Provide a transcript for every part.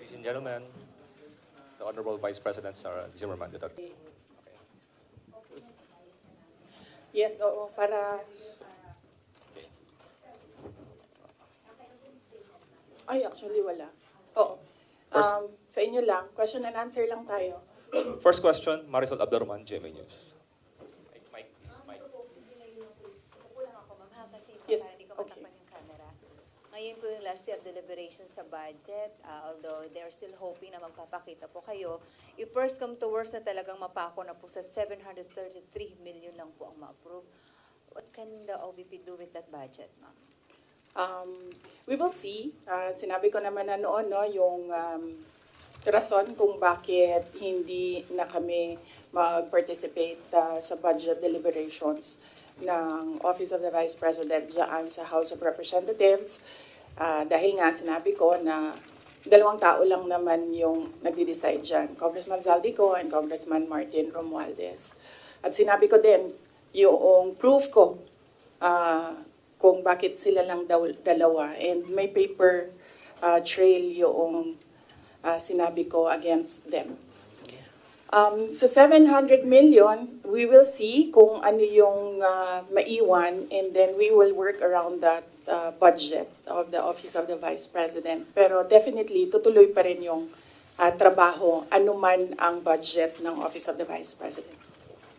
Ladies and gentlemen, the Honorable Vice President Sara Zimmerman Duterte. Yes, oo, para... Okay. Ay, actually wala. Oo. Sa inyo lang, question and answer lang tayo. First question, Marisol Abdurrahman, GMA News. Mike, please, Mike. Upo lang ako, ma'am, ha? Kasi Yes, para hindi ko okay. matakpan yung camera. Ngayon po yung last day of deliberations sa budget, although they're still hoping na magpapakita po kayo. If first come to worst na talagang mapako na po sa 733 million lang po ang ma-approve, what can the OVP do with that budget, ma'am? We will see. Sinabi ko naman na noon, no, yung rason kung bakit hindi na kami mag-participate sa budget deliberations ng Office of the Vice President dyan sa House of Representatives. Dahil nga sinabi ko na dalawang tao lang naman yung nagde-decide dyan, Congressman Zaldico and Congressman Martin Romualdez. At sinabi ko din yung proof ko kung bakit sila lang dalawa. And may paper trail yung sinabi ko against them. Sa 700 million, we will see kung ano yung maiwan, and then we will work around that budget of the Office of the Vice President. Pero definitely, tutuloy pa rin yung trabaho, anuman ang budget ng Office of the Vice President.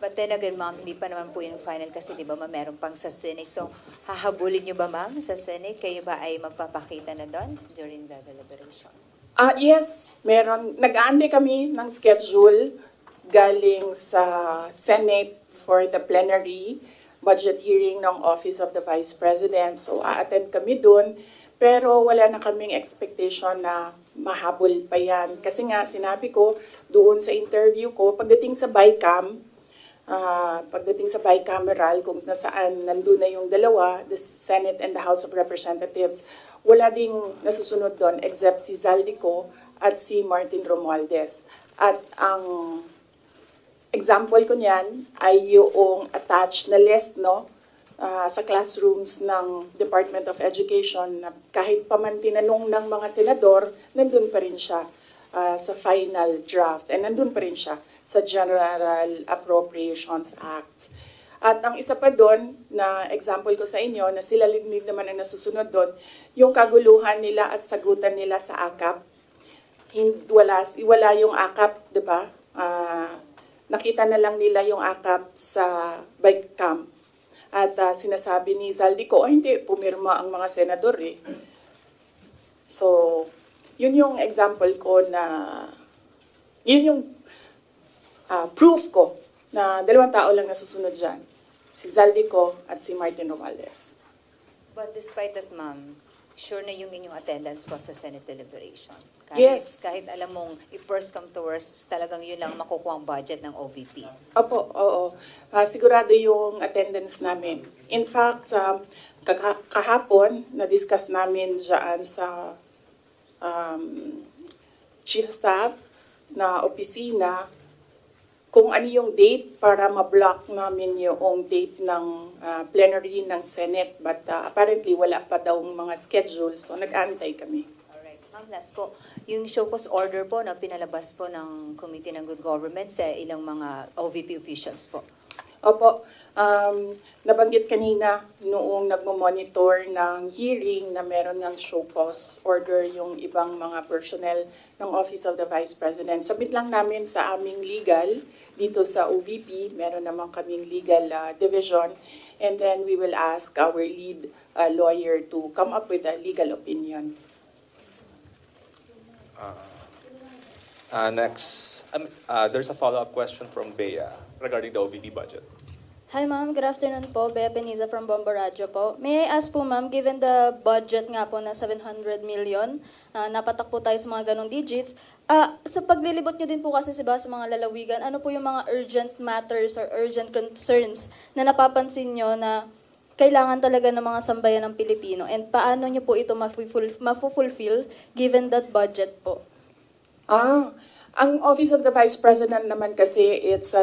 But then again, ma'am, hindi pa naman po yung final kasi di ba ma'am, meron pang sa Senate. So, hahabulin niyo ba ma'am sa Senate? Kayo ba ay magpapakita na doon during the deliberation? Yes, meron. Nag-aantay kami ng schedule galing sa Senate for the plenary budget hearing ng Office of the Vice President. So, a-attend kami dun. Pero wala na kaming expectation na mahabol pa yan. Kasi nga, sinabi ko doon sa interview ko, pagdating sa bicameral, kung nasaan nandun na yung dalawa, the Senate and the House of Representatives, wala ding nasusunod doon except si Zaldico at si Martin Romualdez. At ang example ko niyan ay yung attached na list, no, sa classrooms ng Department of Education, na kahit pa man tinanong ng mga senador, nandun pa rin siya sa final draft, and nandun pa rin siya sa General Appropriations Act. At ang isa pa doon, na example ko sa inyo, na sila din naman ang nasusunod doon, yung kaguluhan nila at sagutan nila sa AKAP. Wala yung AKAP, di ba? Nakita na lang nila yung AKAP sa bike camp. At sinasabi ni Zaldico, hindi, pumirma ang mga senador eh. So, yun yung example ko na, yun yung proof ko na dalawang tao lang nasusunod dyan. Si Zaldico at si Martin Romualdez. But despite that, ma'am, sure na yung inyong attendance po sa Senate deliberation. Yes. Kahit alam mong if first come to worst, talagang yun lang makukuha ang budget ng OVP. Opo, oo. Sigurado yung attendance namin. In fact, kahapon, na-discuss namin dyan sa Chief Staff na opisina kung ano yung date para ma-block namin yung date ng plenary ng Senate. But apparently, wala pa daw mga schedule, so nag-aantay kami. Alright. Ma'am, last po, yung show cause order po na pinalabas po ng Committee ng Good Government sa ilang mga OVP officials po. Opo, nabanggit kanina noong nagmo-monitor ng hearing na meron ng show cause order yung ibang mga personnel ng Office of the Vice President. Sabit lang namin sa aming legal dito sa OVP, meron naman kaming legal division, and then we will ask our lead lawyer to come up with a legal opinion. Next, there's a follow-up question from Bea regarding the OVP budget. Hi ma'am, good afternoon po. Bea Peniza from Bombo Radio po. May I ask po ma'am, given the budget nga po na 700 million, napatak po tayo sa mga ganong digits, sa paglilibot nyo din po kasi sa mga lalawigan, ano po yung mga urgent matters or urgent concerns na napapansin nyo na kailangan talaga ng mga sambayan ng Pilipino, and paano nyo po ito mafufulfill given that budget po? Ang Office of the Vice President naman kasi, it's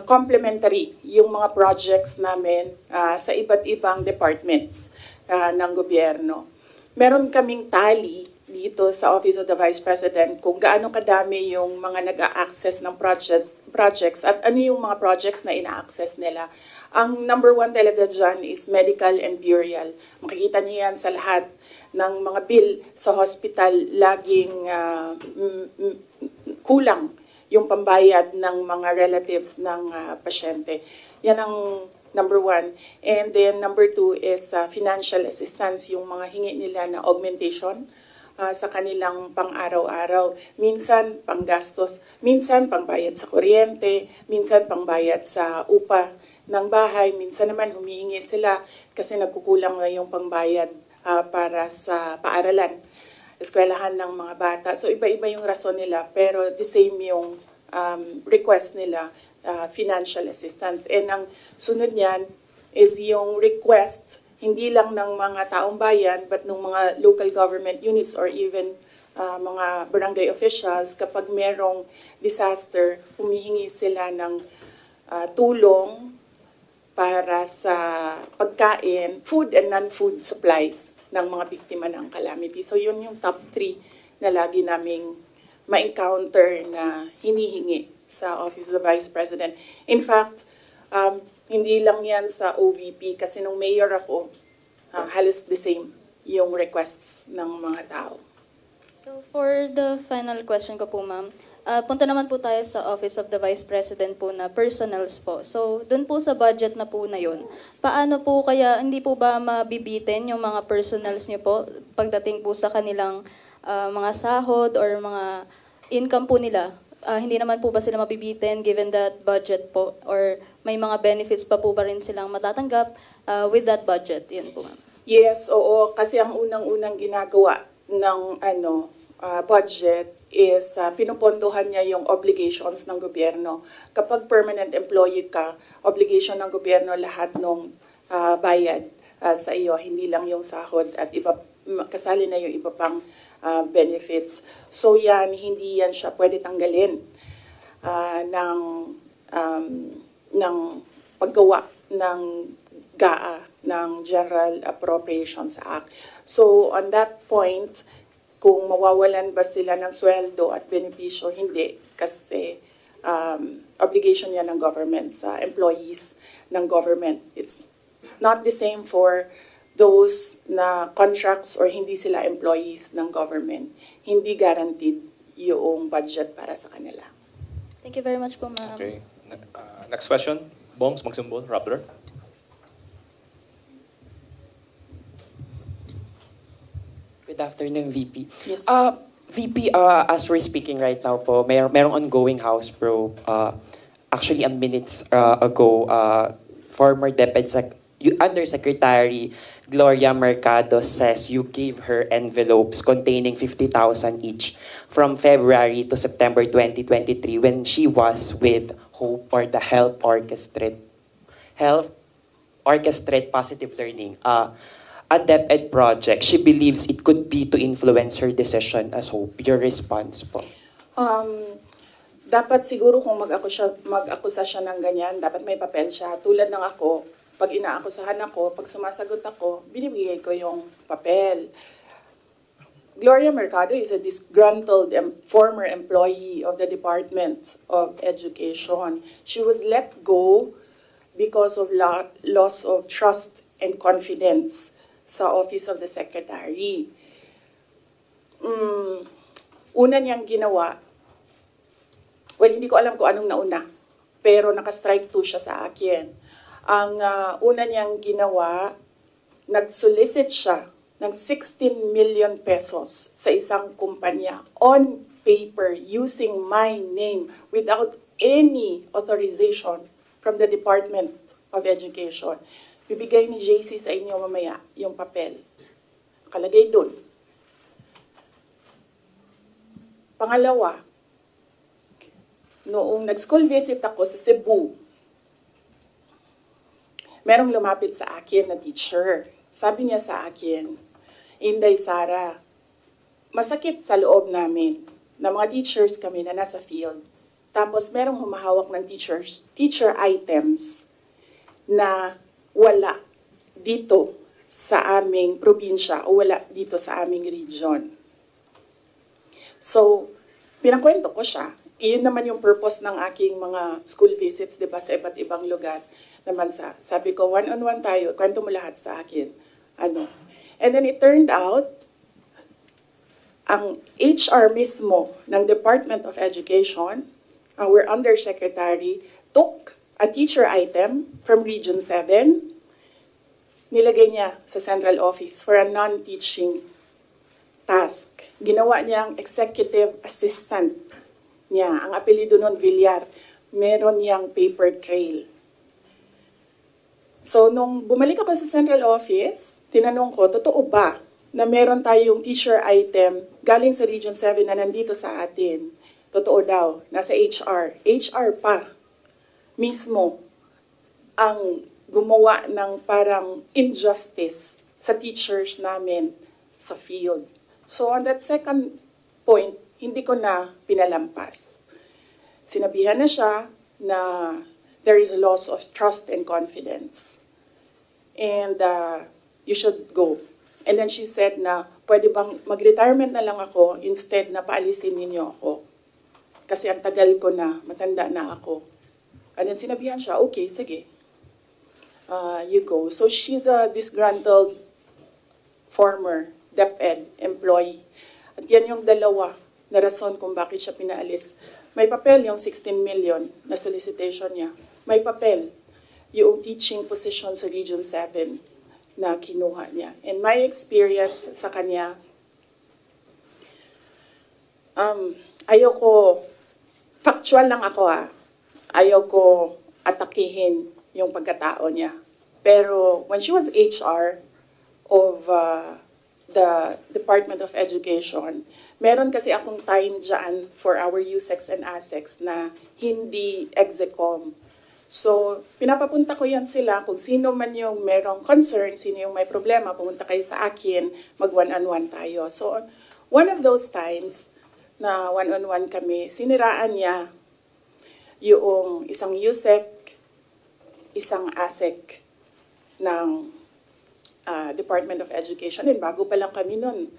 complementary yung mga projects namin sa iba't ibang departments ng gobyerno. Meron kaming tally dito sa Office of the Vice President kung gaano kadami yung mga nag-a-access ng projects at ano yung mga projects na ina-access nila. Ang number one talaga dyan is medical and burial. Makikita niyo yan sa lahat ng mga bill sa hospital, laging kulang yung pambayad ng mga relatives ng pasyente. Yan ang number one. And then number two is financial assistance, yung mga hingi nila na augmentation sa kanilang pang-araw-araw. Minsan panggastos, minsan pangbayad sa kuryente, minsan pangbayad sa upa ng bahay, minsan naman humihingi sila kasi nagkukulang na yung pangbayad para sa paaralan, eskwelahan ng mga bata. So iba-iba yung rason nila, pero the same yung request nila, financial assistance. And ang sunod niyan is yung request, hindi lang ng mga taong bayan, but ng mga local government units or even mga barangay officials. Kapag merong disaster, humihingi sila ng tulong para sa pagkain, food and non-food supplies ng mga biktima ng calamity. So yun yung top 3 na lagi naming ma-encounter na hinihingi sa Office of the Vice President. In fact, hindi lang yan sa OVP kasi nung mayor ako, halos the same yung requests ng mga tao. So for the final question ko po, ma'am, punta naman po tayo sa Office of the Vice President po na personals po. So dun po sa budget na po na yun, paano po kaya, hindi po ba mabibitin yung mga personals niyo po pagdating po sa kanilang mga sahod or mga income po nila? Hindi naman po ba sila mabibitin given that budget po? Or may mga benefits pa po ba rin silang matatanggap with that budget? Yun po, ma'am. Yes, oo. Kasi ang unang-unang ginagawa ng budget is pinupondohan niya yung obligations ng gobyerno. Kapag permanent employee ka, obligation ng gobyerno lahat ng bayad sa iyo, hindi lang yung sahod at iba, kasali na yung iba pang benefits. So yan, hindi yan siya pwede tanggalin ng paggawa ng GAA, ng General Appropriations Act. So on that point, kung mawawalan ba sila ng sweldo at benepisyo, hindi. Kasi obligation yan ng government sa employees ng government. It's not the same for those na contracts or hindi sila employees ng government. Hindi guaranteed yung budget para sa kanila. Thank you very much po, ma'am. Okay. Next question. Bongs Magsumbol, Rappler. Good afternoon, VP. Yes. VP, as we're speaking right now po, merong ongoing House probe. Actually, minutes ago, former Undersecretary Gloria Mercado says you gave her envelopes containing 50,000 each from February to September 2023 when she was with HOPE or the Health Orchestrate Positive Learning. A DepEd project, she believes it could be to influence her decision as HOPE. Your response po? Dapat siguro kung mag-akusa siya ng ganyan, dapat may papel siya. Tulad ng ako, pag inaakusahan ako, pag sumasagot ako, binibigay ko yung papel. Gloria Mercado is a disgruntled former employee of the Department of Education. She was let go because of loss of trust and confidence sa Office of the Secretary. Una niyang ginawa, well, hindi ko alam kung anong nauna, pero naka-strike 2 siya sa akin. Ang una niyang ginawa, nag-solicit siya ng 16 million pesos sa isang kumpanya on paper using my name without any authorization from the Department of Education. Bibigay ni JC sa inyo mamaya yung papel. Kalagay dun. Pangalawa, noong nag-school visit ako sa Cebu, merong lumapit sa akin na teacher. Sabi niya sa akin, Inday Sara, masakit sa loob namin na mga teachers kami na nasa field. Tapos merong humahawak ng teacher items na wala dito sa aming probinsya o wala dito sa aming region. So, pinakwento ko siya. Iyon naman yung purpose ng aking mga school visits, di ba, sa iba't ibang lugar naman sabi ko, one-on-one tayo, kwento mo lahat sa akin. Ano. And then it turned out, ang HR mismo ng Department of Education, our undersecretary, took a teacher item from Region 7, nilagay niya sa central office for a non-teaching task. Ginawa niyang executive assistant niya. Ang apelido nun, Villar. Meron niyang paper trail. So, nung bumalik ako sa central office, tinanong ko, totoo ba na meron tayong teacher item galing sa Region 7 na nandito sa atin? Totoo daw, nasa HR. HR pa mismo ang gumawa ng parang injustice sa teachers namin sa field. So on that second point, hindi ko na pinalampas. Sinabihan na siya na there is loss of trust and confidence. And you should go. And then she said na, pwede bang mag-retirement na lang ako instead na paalisin ninyo ako. Kasi ang tagal ko na, matanda na ako. And then sinabihan siya, okay, sige. You go. So she's a disgruntled former DepEd employee. At yan yung dalawa na rason kung bakit siya pinaalis. May papel yung 16 million na solicitation niya. May papel yung teaching position sa Region 7 na kinuha niya. And my experience sa kanya, ayoko, factual lang ako ayoko atakihin yung pagkatao niya. Pero when she was HR of the Department of Education, meron kasi akong time dyan for our USEX and ASEX na hindi execom. So, pinapapunta ko yan sila kung sino man yung merong concern, sino yung may problema, pumunta kayo sa akin, mag one-on-one tayo. So, one of those times na one-on-one kami, siniraan niya yung isang USEC, isang ASEC ng Department of Education. And bago pa lang kami nun.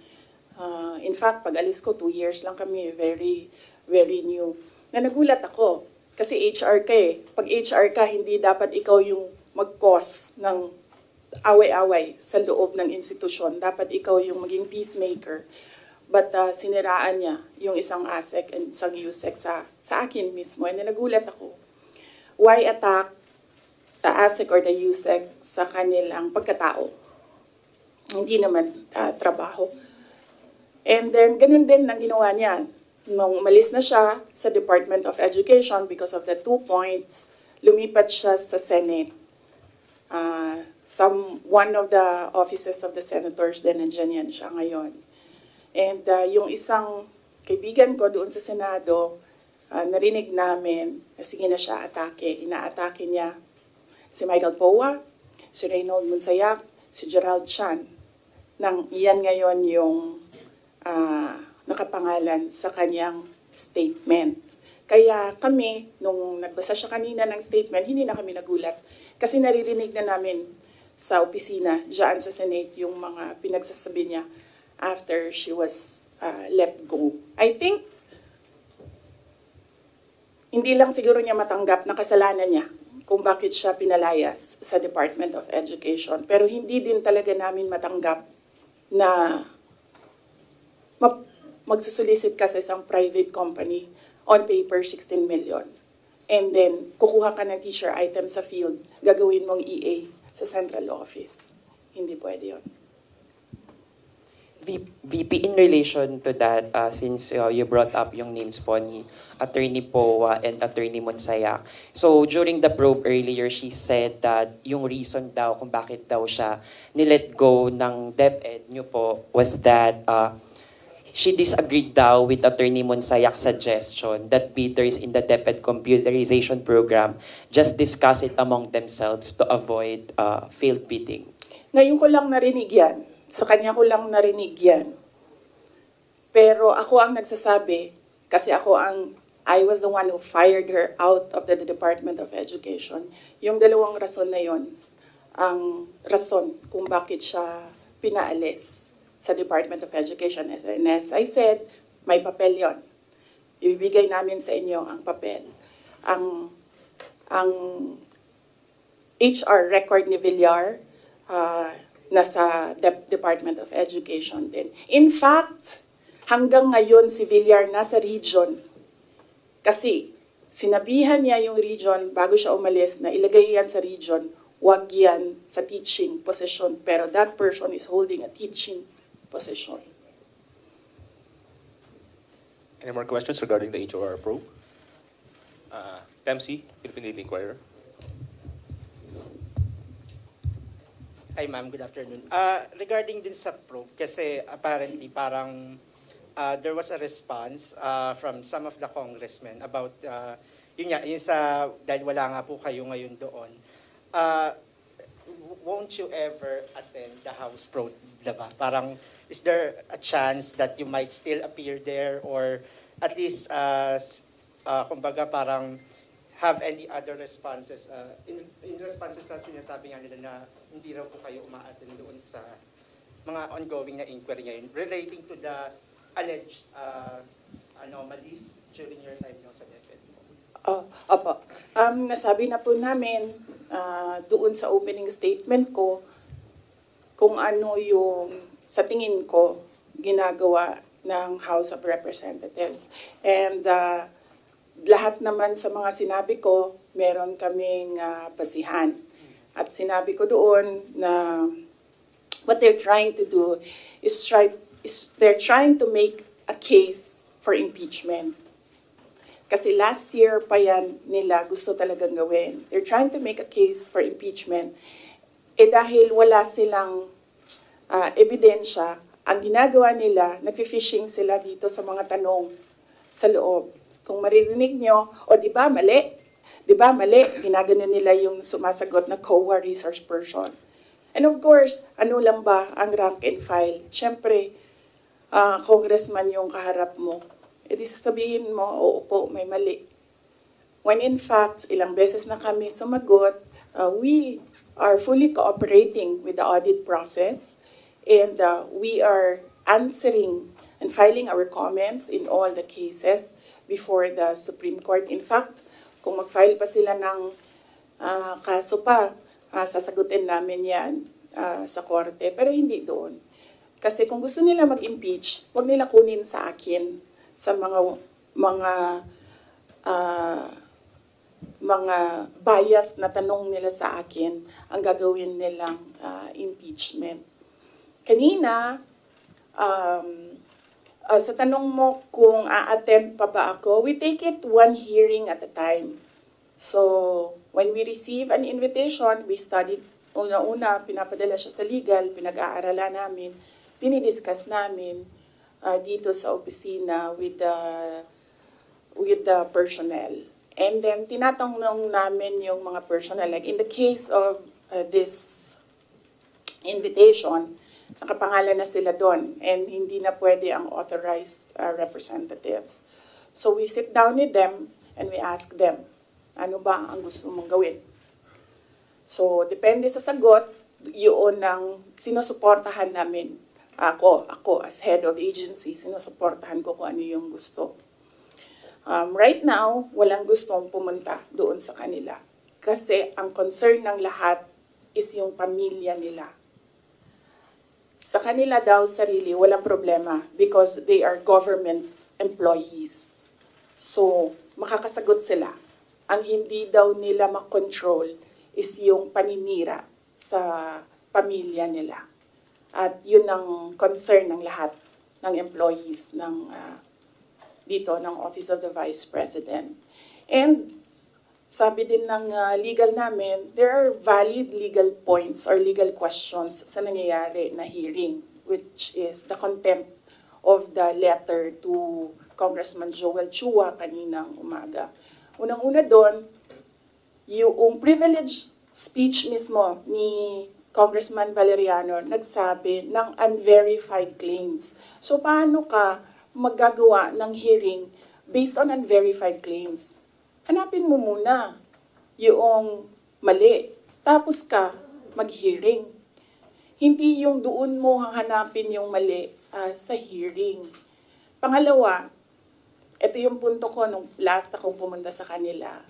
In fact, pag alis ko, 2 years lang kami, very, very new. Na nagulat ako, kasi HR ka eh. Pag HR ka, hindi dapat ikaw yung mag-cause ng away-away sa loob ng institusyon. Dapat ikaw yung maging peacemaker. But siniraan niya yung isang ASEC and isang USEC sa akin mismo. And nagulat ako. Why attack the ASEC or the USEC sa kanilang pagkatao? Hindi naman trabaho. And then, ganun din ang ginawa niya. Nung umalis na siya sa Department of Education because of the 2 points, lumipat siya sa Senate. One of the offices of the senators din, nandiyan yan siya ngayon. And yung isang kaibigan ko doon sa Senado, narinig namin na sige na siya atake. Inaatake niya si Michael Poa, si Reynold Monsayak, si Gerald Chan. Iyan ngayon yung nakapangalan sa kanyang statement. Kaya kami, nung nagbasa siya kanina ng statement, hindi na kami nagulat. Kasi naririnig na namin sa opisina, dyan sa Senate, yung mga pinagsasabi niya after she was let go. I think, hindi lang siguro niya matanggap na kasalanan niya kung bakit siya pinalayas sa Department of Education. Pero hindi din talaga namin matanggap na magsusolicit ka sa isang private company on paper 16 million. And then, kukuha ka ng teacher item sa field, gagawin mong EA sa central office. Hindi pwede yun. VP, in relation to that, since you brought up yung names po ni Attorney Poa and Attorney Monsayak. So during the probe earlier, she said that yung reason daw kung bakit daw siya nilet go ng DepEd nyo po was that she disagreed daw with Attorney Monsayak's suggestion that bidders in the DepEd computerization program just discuss it among themselves to avoid failed bidding. Ngayon ko lang narinig yan. Sa kanya ko lang narinig yan. Pero ako ang nagsasabi, kasi I was the one who fired her out of the Department of Education. Yung dalawang rason na yon, ang rason kung bakit siya pinaalis sa Department of Education. And as I said, may papel yon. Ibibigay namin sa inyo ang papel. Ang HR record ni Villar, nasa Department of Education din. In fact, hanggang ngayon si Villar nasa region kasi sinabihan niya yung region bago siya umalis na ilagay yan sa region, wag yan sa teaching position, pero that person is holding a teaching position. Any more questions regarding the HOR probe? PEMC, Philippine Daily Inquirer. Hi ma'am, good afternoon. Regarding din sa probe, kasi apparently parang there was a response from some of the congressmen about, yun sa, dahil wala nga po kayo ngayon doon, won't you ever attend the House probe, diba? Parang, is there a chance that you might still appear there or at least, kumbaga parang, have any other responses, in responses sa sinasabi nga nila na hindi raw po kayo umaattend doon sa mga ongoing na inquiry ngayon relating to the alleged anomalies during your time sa DepEd? Opo. Nasabi na po namin doon sa opening statement ko kung ano yung sa tingin ko ginagawa ng House of Representatives. And lahat naman sa mga sinabi ko, meron kaming basihan. At sinabi ko doon na what they're trying to do is they're trying to make a case for impeachment. Kasi last year pa yan nila gusto talagang gawin. They're trying to make a case for impeachment. Dahil wala silang ebidensya, ang ginagawa nila, nag-fishing sila dito sa mga tanong sa loob. Kung maririnig nyo, di ba mali? Di ba mali? Ginagano nila yung sumasagot na COA resource person. And of course, ano lang ba ang rank and file? Siyempre, congressman yung kaharap mo. Di sasabihin mo, oo po, may mali. When in fact, ilang beses na kami sumagot, we are fully cooperating with the audit process and we are answering and filing our comments in all the cases before the Supreme Court. In fact, kung mag-file pa sila ng kaso pa, sasagutin namin yan sa korte. Pero hindi doon. Kasi kung gusto nila mag-impeach, wag nila kunin sa akin sa mga bias na tanong nila sa akin ang gagawin nilang impeachment. Kanina, sa tanong mo kung a-attend pa ba ako, we take it one hearing at a time. So, when we receive an invitation, we study, una-una, pinapadala siya sa legal, pinag-aaralan namin, dinidiscuss namin dito sa opisina with the personnel. And then, tinatanong namin yung mga personnel. Like in the case of this invitation, nakapangalan na sila doon and hindi na pwede ang authorized representatives. So we sit down with them and we ask them, ano ba ang gusto mong gawin? So depende sa sagot, yun ang sinusuportahan namin. Ako as head of agency, sinusuportahan ko kung ano yung gusto. Right now, walang gustong pumunta doon sa kanila. Kasi ang concern ng lahat is yung pamilya nila. Sa kanila daw sarili, walang problema because they are government employees. So, makakasagot sila. Ang hindi daw nila makontrol is yung paninira sa pamilya nila. At yun ang concern ng lahat ng employees ng dito ng Office of the Vice President. And sabi din ng legal namin, there are valid legal points or legal questions sa nangyayari na hearing, which is the contempt of the letter to Congressman Joel Chua kaninang umaga. Unang-una doon, yung privileged speech mismo ni Congressman Valeriano nagsabi ng unverified claims. So paano ka magagawa ng hearing based on unverified claims? Hanapin mo muna yung mali. Tapos ka mag-hearing. Hindi yung doon mo hanapin yung mali sa hearing. Pangalawa, ito yung punto ko nung last akong pumunta sa kanila.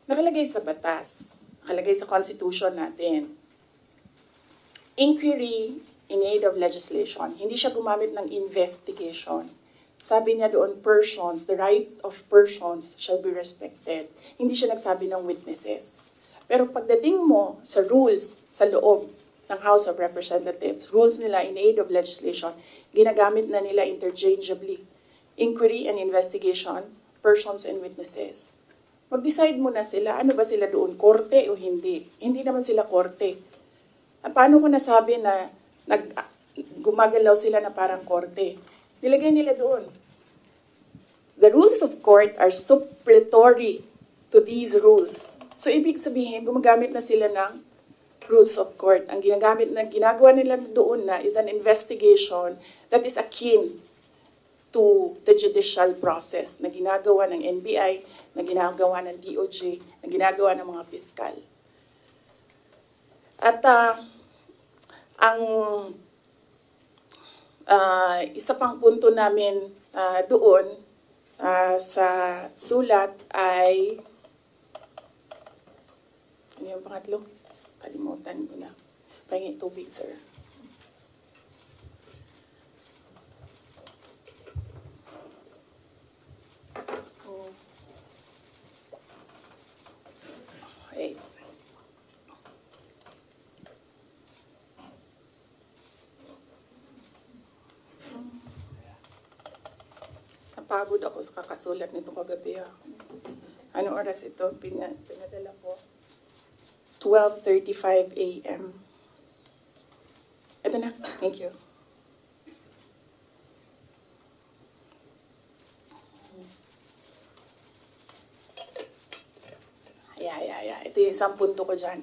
Nakalagay sa batas, nakalagay sa constitution natin. Inquiry in aid of legislation. Hindi siya gumamit ng investigation. Sabi niya doon, persons, the right of persons shall be respected. Hindi siya nagsabi ng witnesses. Pero pagdating mo sa rules sa loob ng House of Representatives, rules nila in aid of legislation, ginagamit na nila interchangeably. Inquiry and investigation, persons and witnesses. Mag-decide muna sila, ano ba sila doon, korte o hindi? Hindi naman sila korte. Paano ko nasabi na gumagalaw sila na parang korte? Nilagay nila doon. The rules of court are supplementary to these rules. So, ibig sabihin, gumagamit na sila ng rules of court. Ang ginagawa nila doon na is an investigation that is akin to the judicial process na ginagawa ng NBI, na ginagawa ng DOJ, na ginagawa ng mga piskal. At ang isa pang punto namin doon sa sulat ay, ano yung pangatlo? Kalimutan ko na. Pahingi tubig, sir. Wait. Napagod ako sa kakasulat nito kagabi. Anong oras ito? Pinadala ko. 12:35 a.m. Ito na. Thank you. Yeah. Ito yung isang punto ko dyan.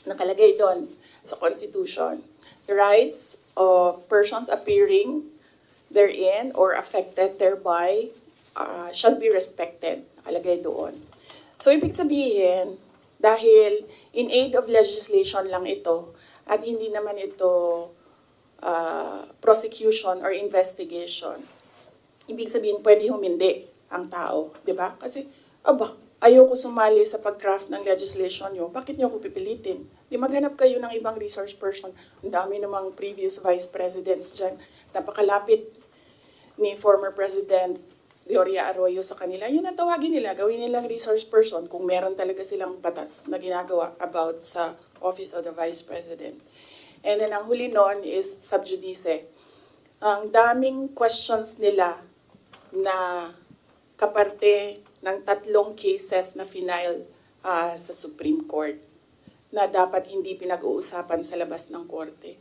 Nakalagay doon sa Constitution. The rights of persons appearing therein or affected thereby shall be respected. Nakalagay doon. So, ibig sabihin, dahil in aid of legislation lang ito, at hindi naman ito prosecution or investigation, ibig sabihin, pwede humindi ang tao. Diba? Kasi, ayoko sumali sa pag-craft ng legislation nyo, bakit nyo ako pipilitin? Di maghanap kayo ng ibang resource person. Ang dami namang previous vice presidents dyan. Napakalapit ni former President Gloria Arroyo sa kanila. Yun ang tawagin nila, gawin nilang resource person kung meron talaga silang batas na ginagawa about sa Office of the Vice President. And then ang huli noon is sub judice. Ang daming questions nila na kaparte ng 3 cases na final sa Supreme Court na dapat hindi pinag-uusapan sa labas ng korte.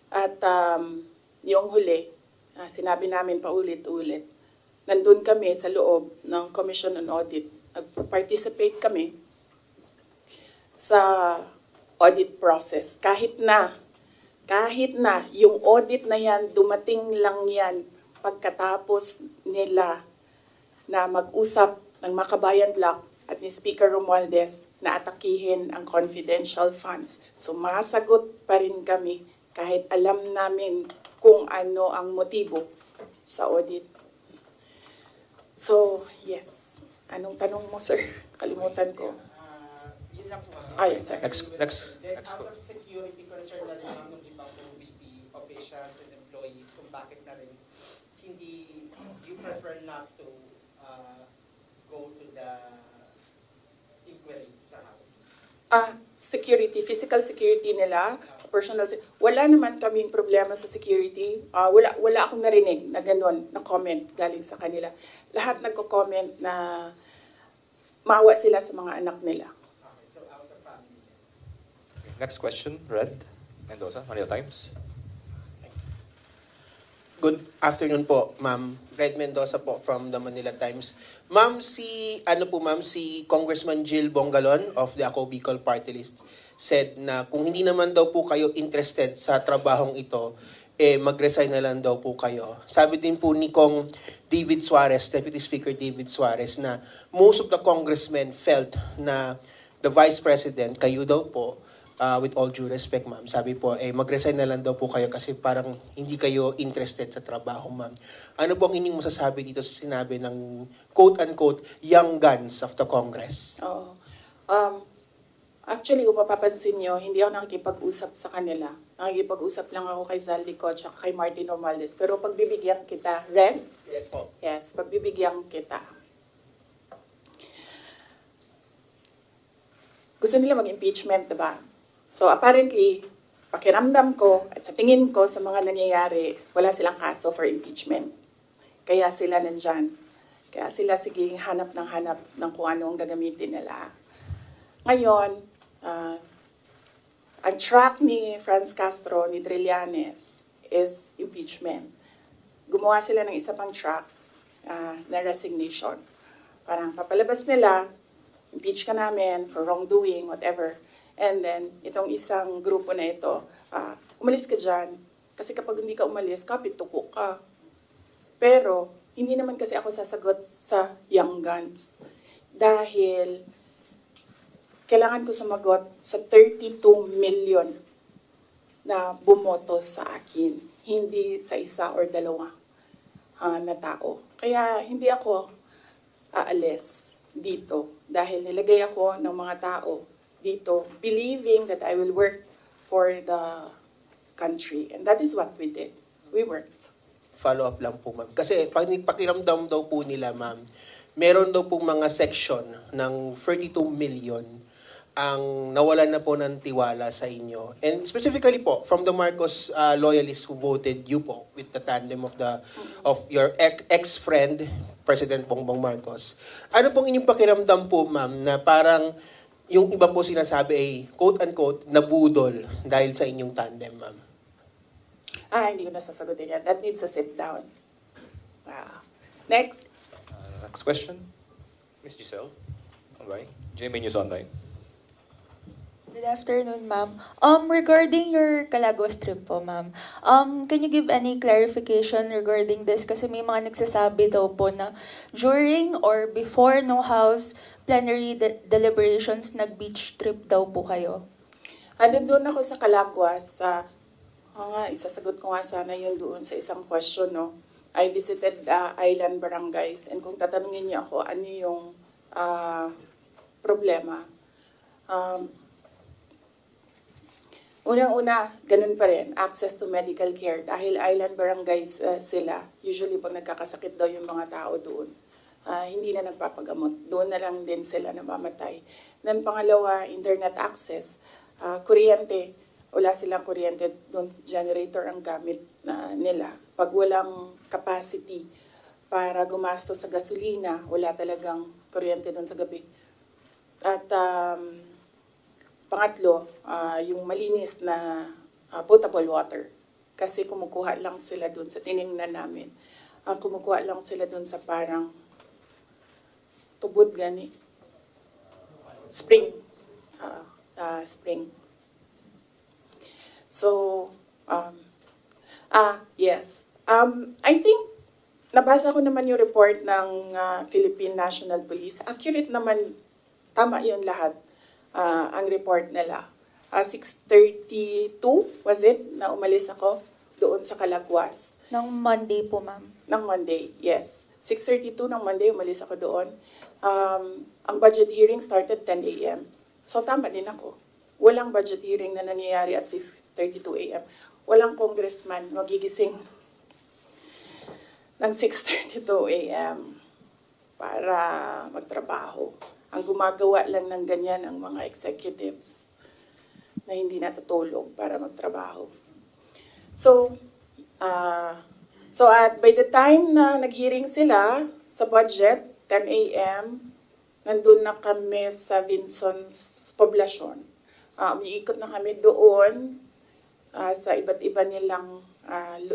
At yung huli, sinabi namin paulit-ulit, nandun kami sa loob ng Commission on Audit. Nag-participate kami sa audit process. Kahit na yung audit na yan, dumating lang yan pagkatapos nila na mag-usap ng Makabayan Block at ni Speaker Romualdez na atakihin ang confidential funds. Sumasagot pa rin kami kahit alam namin kung ano ang motibo sa audit. So, yes. Anong tanong mo, sir? Kalimutan ko. Yun lang po. Next. Then, out of security concern na rin ng ibang VP officials and employees, kung bakit na rin hindi, you prefer not to go to the inquiry sa House? Security, physical security nila, wala naman kaming problema sa security. Wala akong narinig na gano'n, na comment galing sa kanila. Lahat nagko-comment na maawa sila sa mga anak nila. Okay, so out of family. Next question, Red Mendoza, Manila Times. Good afternoon po, Ma'am. Red Mendoza po from the Manila Times. Ma'am, si Congressman Jill Bongalon of the Ako Bicol Party List said na kung hindi naman daw po kayo interested sa trabahong ito, mag-resign na lang daw po kayo. Sabi din po ni Kong David Suarez, Deputy Speaker David Suarez, na most of the congressmen felt na the Vice President, kayo daw po, with all due respect, ma'am, sabi po, mag-resign na lang daw po kayo kasi parang hindi kayo interested sa trabaho, ma'am. Ano po ang inyong masasabi dito sa sinabi ng quote-unquote young guns of the Congress? Oo. Actually, kung mapapansin nyo, hindi ako nakikipag-usap sa kanila. Nakikipag-usap lang ako kay Zaldico at kay Martin Romualdez. Pero pagbibigyan kita, Ren? Yes po. Yes, pagbibigyan kita. Gusto nila mag-impeachment, diba? So apparently, pakiramdam ko at sa tingin ko sa mga nangyayari, wala silang kaso for impeachment. Kaya sila nandyan. Kaya sila sige hanap ng kung ano ang gagamitin nila. Ngayon, ang track ni Franz Castro, ni Trillanes, is impeachment. Gumawa sila ng isa pang track na resignation. Parang papalabas nila, impeach ka namin for wrongdoing, whatever. And then, itong isang grupo na ito, umalis ka dyan. Kasi kapag hindi ka umalis, kapit tuko ka. Pero, hindi naman kasi ako sasagot sa young guns. Dahil, kailangan ko sumagot sa 32 million na bumoto sa akin. Hindi sa isa or dalawa na tao. Kaya, hindi ako aalis dito. Dahil nilagay ako ng mga tao dito, believing that I will work for the country. And that is what we did. We worked. Follow up lang po, ma'am. Kasi pakiramdam daw po nila, ma'am, meron daw pong mga section ng 32 million ang nawalan na po ng tiwala sa inyo. And specifically po, from the Marcos loyalists who voted you po with the tandem of your ex-friend, President Bongbong Marcos. Ano pong inyong pakiramdam po, ma'am, na parang yung iba po sinasabi ay quote-unquote nabudol dahil sa inyong tandem, ma'am? Hindi ko na sasagutin yan. That needs a sit down. Next. Next question. Ms. Giselle. Online. GMA News Online. Good afternoon, ma'am. Regarding your Calaguas trip po, ma'am, can you give any clarification regarding this? Kasi may mga nagsasabi daw po na during or before no House plenary deliberations, nag-beach trip daw po kayo. Doon ako sa Calaguas. Isasagot ko nga sana yun doon sa isang question, no? I visited island barangays, and kung tatanungin niyo ako, ano yung problema? Unang-una, ganun pa rin, access to medical care. Dahil island barangays sila, usually pag nagkakasakit daw yung mga tao doon, hindi na nagpapagamot. Doon na lang din sila namamatay. Then pangalawa, internet access. Kuryente, wala silang kuryente doon, generator ang gamit nila. Pag walang capacity para gumasto sa gasolina, wala talagang kuryente doon sa gabi. At pangatlo, yung malinis na potable water. Kasi kumukuha lang sila doon sa tiningnan namin. Kumukuha lang sila doon sa parang tubod gani. Spring. Spring. So, yes. I think, nabasa ko naman yung report ng Philippine National Police. Accurate naman, tama yun lahat. Ang report nila. 6:32, was it, na umalis ako doon sa Calaguas. Ng Monday po, ma'am. Ng Monday, yes. 6:32 ng Monday, umalis ako doon. Ang budget hearing started 10 a.m. So tama din ako. Walang budget hearing na nangyayari at 6:32 a.m. Walang congressman magigising ng 6:32 a.m. para magtrabaho. Ang gumagawa lang ng ganyan ang mga executives na hindi natutulog para magtrabaho. So by the time na nag-hearing sila sa budget, 10 a.m., nandun na kami sa Vinson's poblasyon. Umiikot na kami doon sa iba't iba nilang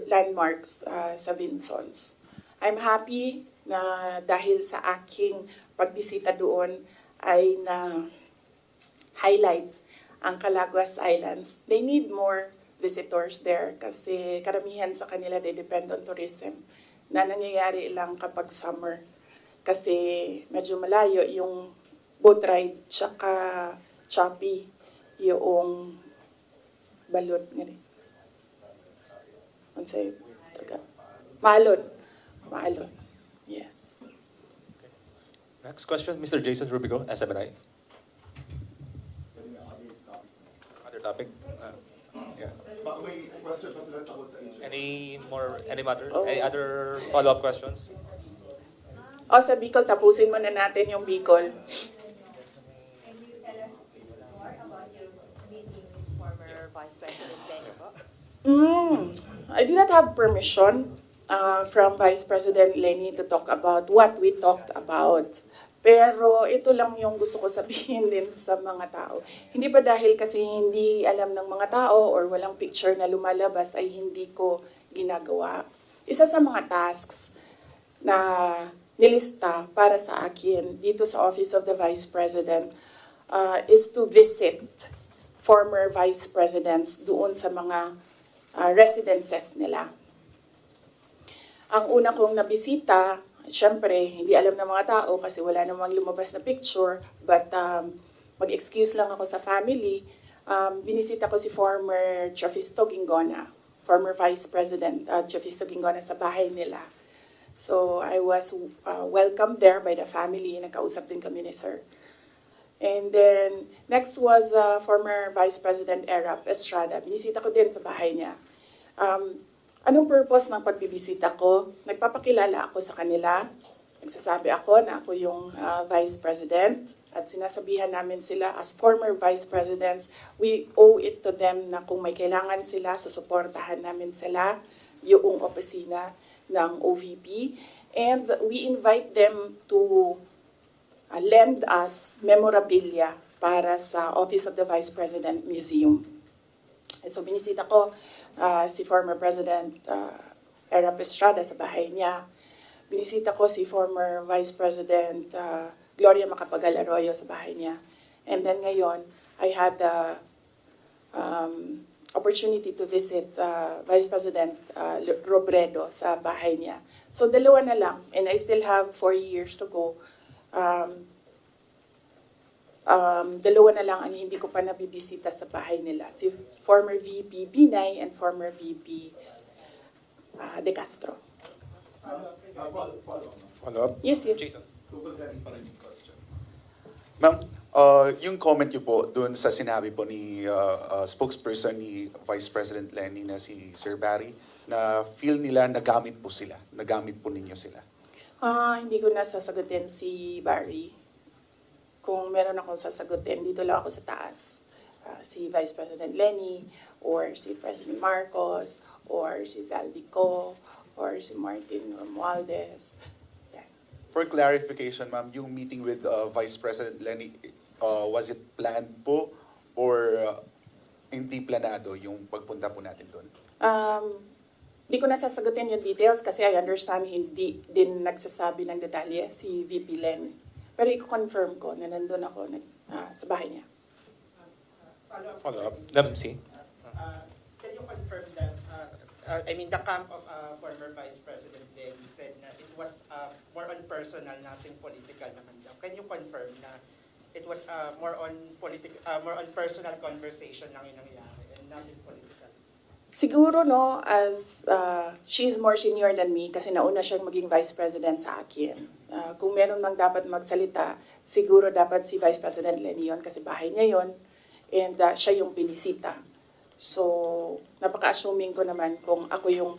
landmarks sa Vinson's. I'm happy na dahil sa aking pagbisita doon ay na-highlight ang Calaguas Islands. They need more visitors there kasi karamihan sa kanila they depend on tourism na nangyayari lang kapag summer kasi medyo malayo yung boat ride tsaka choppy yung balot nga rin. Unsay taga? Maalon. Maalon. Yes. Next question, Mr. Jason Rubico, SMNI. Other topic? Any matter? Any other follow-up questions? O sa Bicol, tapusin muna natin yung Bicol. Can you tell us more about your meeting with former Vice President Lenny po? I do not have permission from Vice President Lenny to talk about what we talked about. Pero ito lang yung gusto ko sabihin din sa mga tao. Hindi ba dahil kasi hindi alam ng mga tao or walang picture na lumalabas ay hindi ko ginagawa. Isa sa mga tasks na nilista para sa akin dito sa Office of the Vice President is to visit former Vice Presidents doon sa mga residences nila. Ang una kong nabisita, syempre, hindi alam ng mga tao kasi wala namang lumabas na picture, but mag-excuse lang ako sa family. Binisita ko si former Chafisto Gingona, former Vice President Chafisto Gingona sa bahay nila. So I was welcomed there by the family. Nagkausap din kami ni Sir. And then, next was former Vice President Erap Estrada. Binisita ko din sa bahay niya. Anong purpose ng pagbibisita ko? Nagpapakilala ako sa kanila. Nagsasabi ako na ako yung Vice President. At sinasabihan namin sila as former Vice Presidents, we owe it to them na kung may kailangan sila, susuportahan namin sila, yung opisina ng OVP. And we invite them to lend us memorabilia para sa Office of the Vice President Museum. So binisita ko si former President Erap Estrada sa bahay niya. Binisita ko si former Vice President Gloria Macapagal Arroyo sa bahay niya. And then ngayon, I had the opportunity to visit Vice President Robredo sa bahay niya. So dalawa na lang, and I still have 4 years to go. Dalawa na lang ang hindi ko pa nabibisita sa bahay nila. Si former VP Binay and former VP De Castro. Follow-up? Yes, yes. Jason. Ma'am, yung comment niyo po doon sa sinabi po ni spokesperson ni Vice President Lenny na si Sir Barry, na feel nila nagamit po sila, nagamit po ninyo sila. Hindi ko na sasagutin si Barry. Kung meron akong sasagutin, dito lang ako sa taas. Si Vice President Lenny, or si President Marcos, or si Zaldico, or si Martin Romualdez. Yan. For clarification, ma'am, yung meeting with Vice President Lenny, was it planned po or hindi planado yung pagpunta po natin doon? Di ko na sasagutin yung details kasi I understand hindi din nagsasabi ng detalye si VP Lenny. Pero i-confirm ko na nandun ako sa bahay niya. Follow-up. C. Can you confirm that, the camp of former Vice President Lenny said na it was more on personal, nothing political naman daw. Can you confirm na it was more on personal conversation lang yung nangyari and nothing political? Siguro, no, as she's more senior than me kasi nauna siyang maging Vice President sa akin. Kung meron mang dapat magsalita, siguro dapat si Vice President Lenny yun kasi bahay niya yun and siya yung binisita. So, napaka-assuming ko naman kung ako yung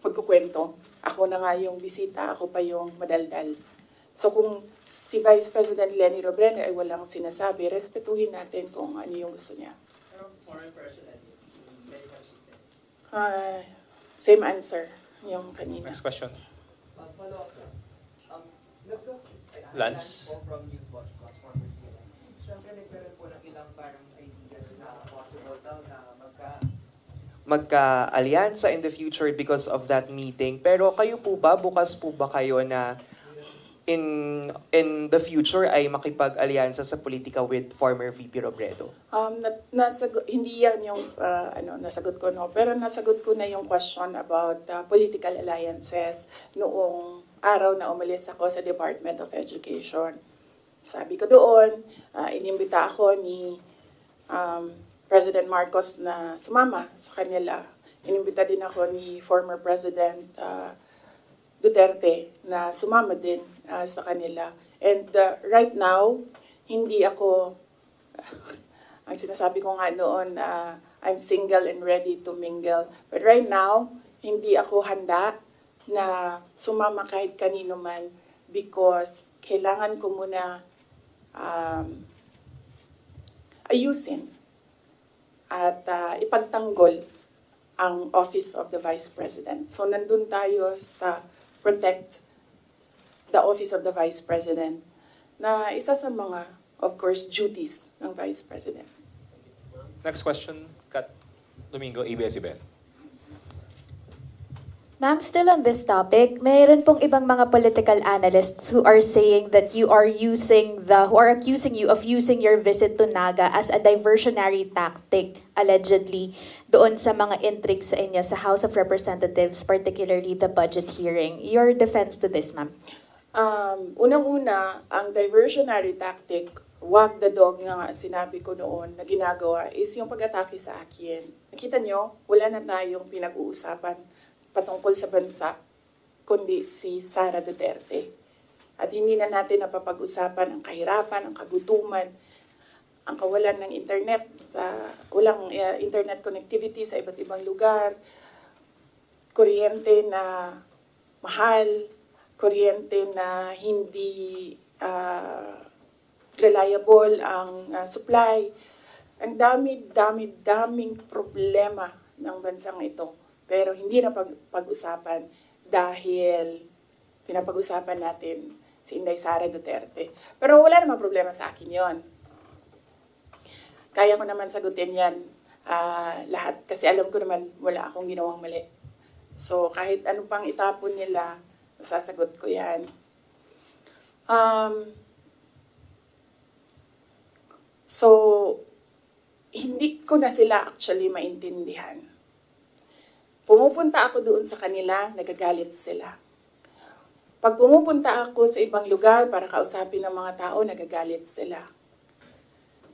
magkukwento, ako na nga yung bisita, ako pa yung madaldal. So, kung si Vice President Lenny Robredo ay walang sinasabi, respetuhin natin kung ano yung gusto niya. Pero more personal, very much the same. Same answer yung kanina. Next question. Follow-up lang. Lance? From Newswatch Platform this year. Siyempre, nagkaroon po ng ilang parang ideas na possible daw na magka-alyansa in the future because of that meeting. Pero kayo po ba, bukas po ba kayo na in the future ay makipag-alyansa sa politika with former VP Robredo? Hindi yan yung nasagot ko, no? Pero nasagot ko na yung question about political alliances noong araw na umalis ako sa Department of Education. Sabi ko doon, inimbita ako ni President Marcos na sumama sa kanila. Inimbita din ako ni former President Duterte na sumama din sa kanila. And right now, hindi ako, ang sinasabi ko nga noon, I'm single and ready to mingle. But right now, hindi ako handa na sumama kahit kanino man because kailangan ko muna ayusin at ipagtanggol ang Office of the Vice President. So nandun tayo sa protect the Office of the Vice President na isa sa mga, of course, duties ng Vice President. Next question, Kat Domingo, ABS-CBN. Ma'am, still on this topic, mayroon pong ibang mga political analysts who are saying that who are accusing you of using your visit to Naga as a diversionary tactic, allegedly, doon sa mga intrigues sa inyo sa House of Representatives, particularly the budget hearing. Your defense to this, ma'am? Unang-una, ang diversionary tactic, wag the dog nga sinabi ko noon na ginagawa is yung pag-atake sa akin. Nakita nyo, wala na tayong pinag-uusapan patungkol sa bansa, kundi si Sara Duterte. At hindi na natin napapag-usapan ang kahirapan, ang kagutuman, ang kawalan ng internet, walang internet connectivity sa iba't ibang lugar, kuryente na mahal, kuryente na hindi reliable ang supply. Ang daming problema ng bansang ito. Pero hindi na pag-usapan dahil pinapag-usapan natin si Inday Sara Duterte. Pero wala namang problema sa akin yon. Kaya ko naman sagutin yan lahat kasi alam ko naman wala akong ginawang mali. So kahit ano pang itapon nila, masasagot ko yan. So, hindi ko na sila actually maintindihan. Pumupunta ako doon sa kanila, nagagalit sila. Pag pumupunta ako sa ibang lugar para kausapin ng mga tao, nagagalit sila.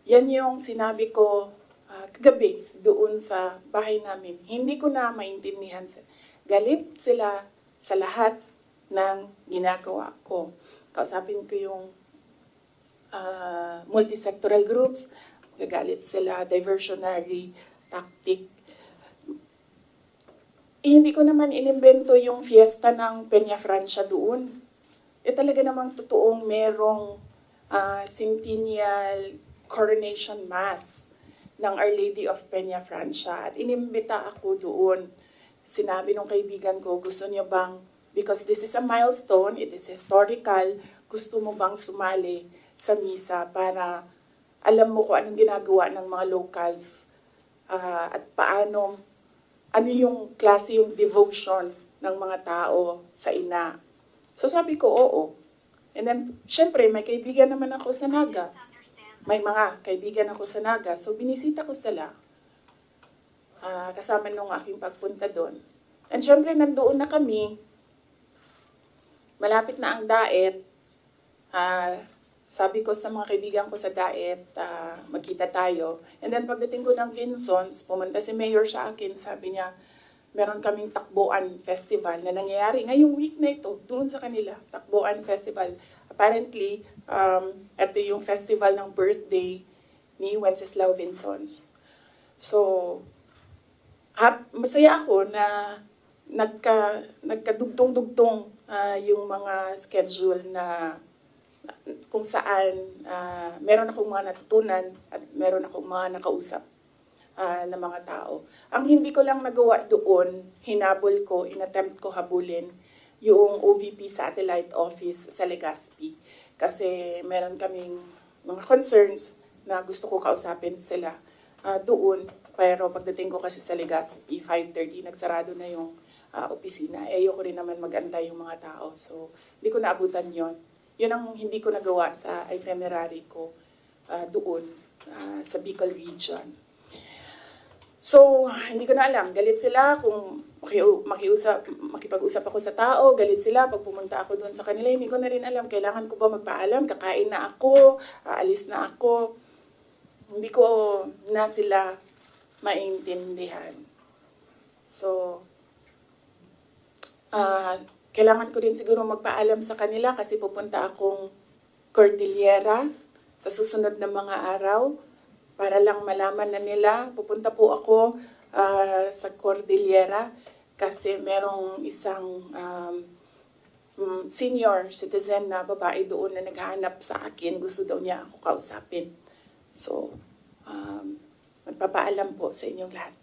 Yan yung sinabi ko kagabi doon sa bahay namin. Hindi ko na maintindihan. Galit sila sa lahat ng ginagawa ko. Kausapin ko yung multisectoral groups, nagagalit sila, diversionary tactic. Hindi ko naman inimbento yung fiesta ng Peña Francia doon. Talaga namang totoong merong centennial coronation mass ng Our Lady of Peña Francia. At inimbita ako doon. Sinabi ng kaibigan ko, gusto niyo bang, because this is a milestone, it is historical, gusto mo bang sumali sa misa para alam mo kung anong ginagawa ng mga locals at paano ano yung klase yung devotion ng mga tao sa ina. So sabi ko, oo. And then, syempre, may kaibigan naman ako sa Naga. May mga kaibigan ako sa Naga. So binisita ko sila. Kasama nung aking pagpunta doon. And syempre, nandoon na kami. Malapit na ang daet. Sabi ko sa mga kaibigan ko sa daet, magkita tayo. And then pagdating ko ng Vinsons, pumunta si Mayor sa akin, sabi niya, meron kaming Takbuan Festival na nangyayari ngayong week na ito, doon sa kanila, Takbuan Festival. Apparently, ito yung festival ng birthday ni Wenceslao Vinsons. So, masaya ako na nagkadugtong-dugtong yung mga schedule na kung saan meron akong mga natutunan at meron akong mga nakausap na mga tao. Ang hindi ko lang nagawa doon, hinabol ko, inattempt ko habulin yung OVP Satellite Office sa Legazpi. Kasi meron kaming mga concerns na gusto ko kausapin sila doon. Pero pagdating ko kasi sa Legazpi, 5:30, nagsarado na yung opisina. Ayoko rin naman mag-antay yung mga tao. So, hindi ko naabutan yon. Yun ang hindi ko nagawa sa itinerary ko doon sa Bicol region. So, hindi ko na alam. Galit sila kung makipag-usap ako sa tao. Galit sila pag pumunta ako doon sa kanila. Hindi ko na rin alam. Kailangan ko ba magpaalam? Kakain na ako? Aalis na ako? hindi ko na sila maintindihan. So, kailangan ko din siguro magpaalam sa kanila kasi pupunta akong Cordillera sa susunod na mga araw para lang malaman na nila. Pupunta po ako sa Cordillera kasi merong isang senior citizen na babae doon na naghahanap sa akin. Gusto daw niya ako kausapin. So, magpapaalam po sa inyong lahat.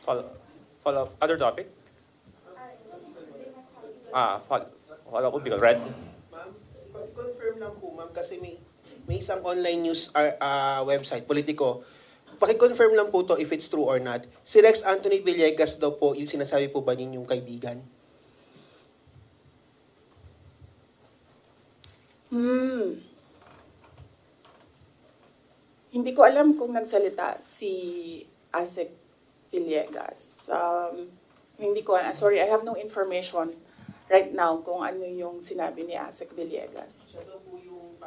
Follow up. Other topic? Follow up because red. Ma'am, confirm lang po ma'am kasi may isang online news website, Politico. Paki-confirm lang po to if it's true or not. Si Rex Anthony Villegas daw po, yung sinasabi po ba ninyong kaibigan? Hindi ko alam kung nagsalita si Asek Villegas. Hindi ko, sorry, I have no information right now kung ano yung sinabi ni Asek Villegas. Siya daw po yung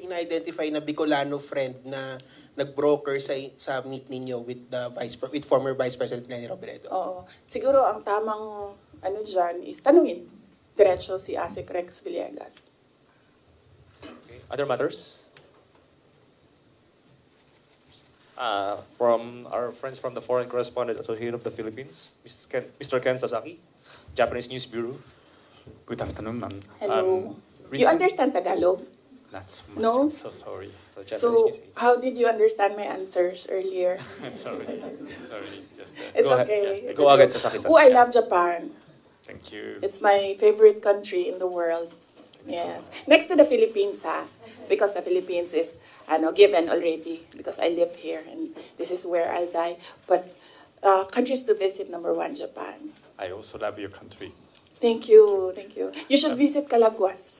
ina-identify na Bicolano friend na nag-broker sa meet ninyo with former Vice President Leni Robredo. Oo. Siguro ang tamang ano dyan is tanungin diretso si Asek Rex Villegas. Okay. Other matters? From our friends from the Foreign Correspondent Association of the Philippines, Mr. Ken Sasaki, Japanese News Bureau. Good afternoon, ma'am. Hello. You understand Tagalog? Not so much. No? I'm so sorry. So Japanese So, News. how did you understand my answers earlier? Sorry. Just It's Go ahead. okay. Go ahead, Sasaki. Oh, I love Japan. thank you. It's my favorite country in the world. Yes. Next to the Philippines, because the Philippines is given already because I live here and this is where I'll die. But countries to visit, number 1, Japan. I also love your country. Thank you, thank you. You should visit Calaguas.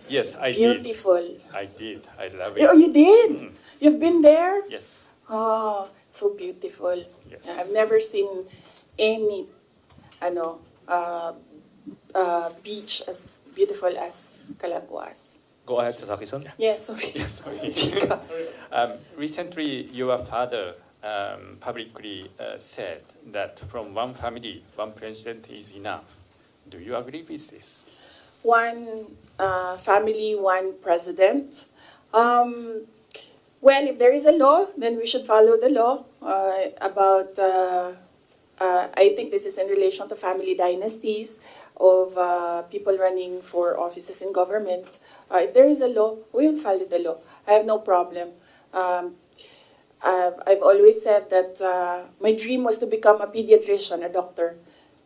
Yes, I did. Beautiful. I did. I love Oh, it. you did? You've been there? Yes. Oh, so beautiful. Yes. I've never seen any beach as beautiful as Calaguas. Go ahead, Sasaki-san. Yes, sorry. Sorry. Recently, your father publicly said that from one family, one president is enough. Do you agree with this? One family, one president. Well, if there is a law, then we should follow the law I think this is in relation to family dynasties of people running for offices in government. If there is a law, we'll follow the law. I have no problem. I've always said that my dream was to become a pediatrician, a doctor.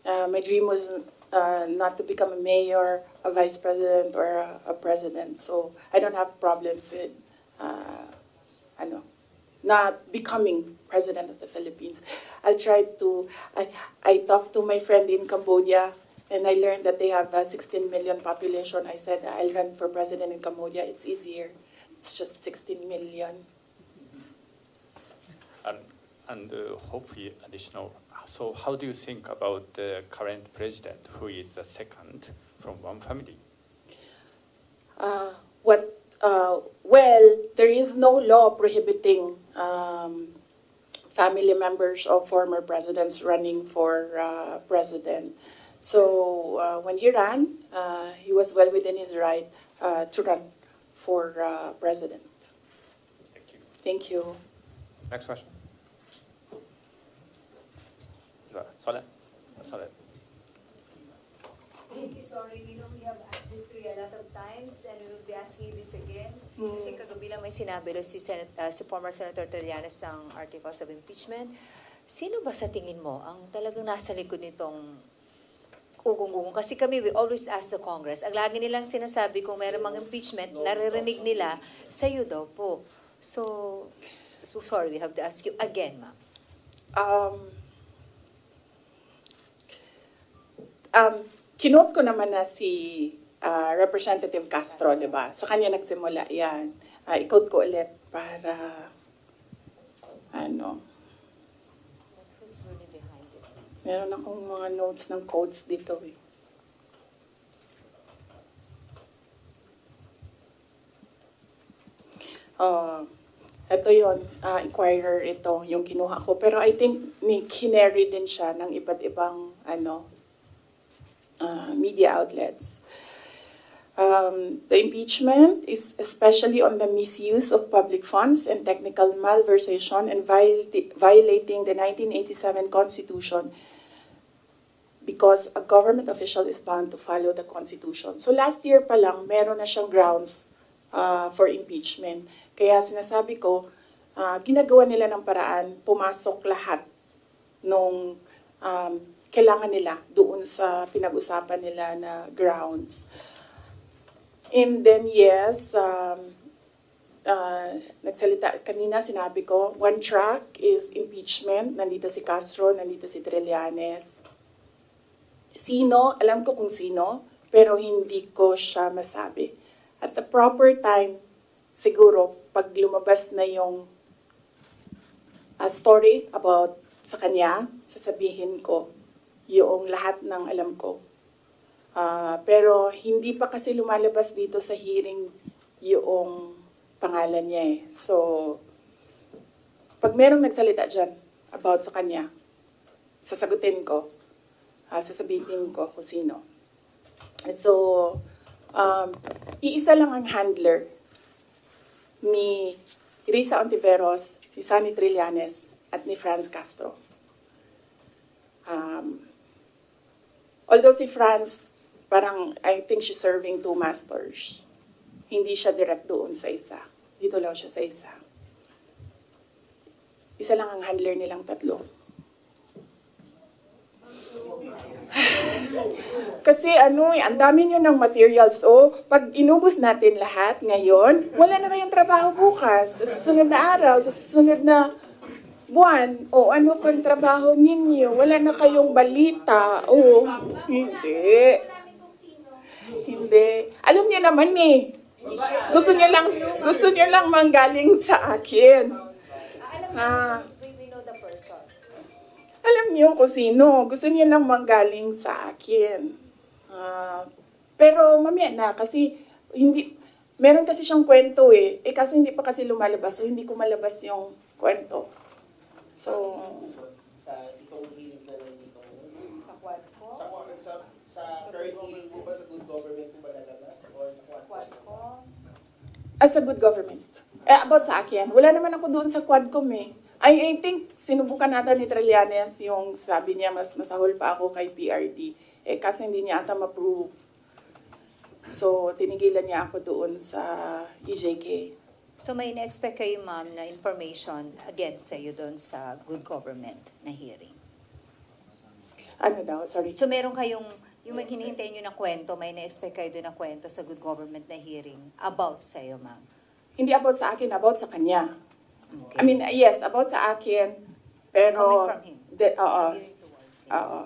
My dream was not to become a mayor, a vice president, or a president. So I don't have problems with not becoming president of the Philippines. I talked to my friend in Cambodia, and I learned that they have a 16 million population. I said, I'll run for president in Cambodia. It's easier. It's just 16 million. And hopefully additional. So how do you think about the current president, who is the second from one family? Well, there is no law prohibiting family members of former presidents running for president. So when he ran, he was well within his right to run for president. Thank you. Thank you. Next question. Soleh. Thank you, sorry. We know we have asked this to you a lot of times and we will be asking you this again. Kasi kagabi lang may sinabi si former Senator Trillanes ng articles of impeachment. Sino ba sa tingin mo ang talagang nasa likod nitong ugong-ugong? Kasi kami, we always ask the Congress. Ang lagi nilang sinasabi kung meron mang impeachment, naririnig nila, sa'yo daw po. So sorry, we have to ask you again, ma'am. Kinote ko naman na si Representative Castro, di ba? Sa kanya nagsimula yan. I-quote ko ulit para, Who's really behind it? meron akong mga notes ng quotes dito eh. ito yon, Inquirer ito, yung kinuha ko. Pero I think kinary din siya ng iba't ibang media outlets. The impeachment is especially on the misuse of public funds and technical malversation and violating the 1987 Constitution because a government official is bound to follow the Constitution. So last year pa lang, meron na siyang grounds for impeachment. Kaya sinasabi ko, ginagawa nila ng paraan, pumasok lahat nung kailangan nila doon sa pinag-usapan nila na grounds. And then yes, nagsalita, kanina sinabi ko, one track is impeachment. Nandito si Castro, nandito si Trillanes. Sino, alam ko kung sino, pero hindi ko siya masabi. At the proper time, siguro, pag lumabas na yung story about sa kanya, sasabihin ko yung lahat ng alam ko. Pero hindi pa kasi lumalabas dito sa hearing yung pangalan niya eh. So, pag merong nagsalita dyan about sa kanya, sasagutin ko, sasabihin ko kung sino. So, iisa lang ang handler ni Risa Ontiveros, ni Sonny Trillanes, at ni Franz Castro. Although si Franz, parang I think she's serving two masters. Hindi siya direct doon sa isa. Dito lang siya sa isa. Isa lang ang handler nilang tatlo. Kasi ang dami nyo ng materials. Pag inubos natin lahat ngayon, wala na kayong trabaho bukas. Sa susunod na araw, sa susunod na buwan, ano pang trabaho ninyo? Wala na kayong balita. Hindi. Hindi. Alam niyo naman eh. Gusto niyo lang manggaling sa akin. We know the person. Alam niyo kung sino. Gusto niyo lang manggaling sa akin. Pero mamaya na kasi meron kasi siyang kwento eh. Kasi hindi pa kasi lumalabas. So hindi ko malabas yung kwento. So, sa itong hearing na nandito. Sa quad ko? Sa third hearing po ba sa good government po ba lalabas? Or sa quad ko? As a good government. About sa akin, wala naman ako doon sa Quadcom eh. I think sinubukan natin ni Trillanes yung sabi niya mas masahol pa ako kay PRD. Kasi hindi niya ata ma-prove. So, tinigilan niya ako doon sa EJK. So may na-expect kayo, ma'am, na information against sa'yo doon sa good government na hearing? Ano daw? Sorry. So meron kayong, yung hinihintay nyo na kwento, may na-expect kayo doon na kwento sa good government na hearing about sa'yo, ma'am? Hindi about sa akin, about sa kanya. Okay. I mean, yes, about sa akin. Pero, coming from him? Gearing towards him.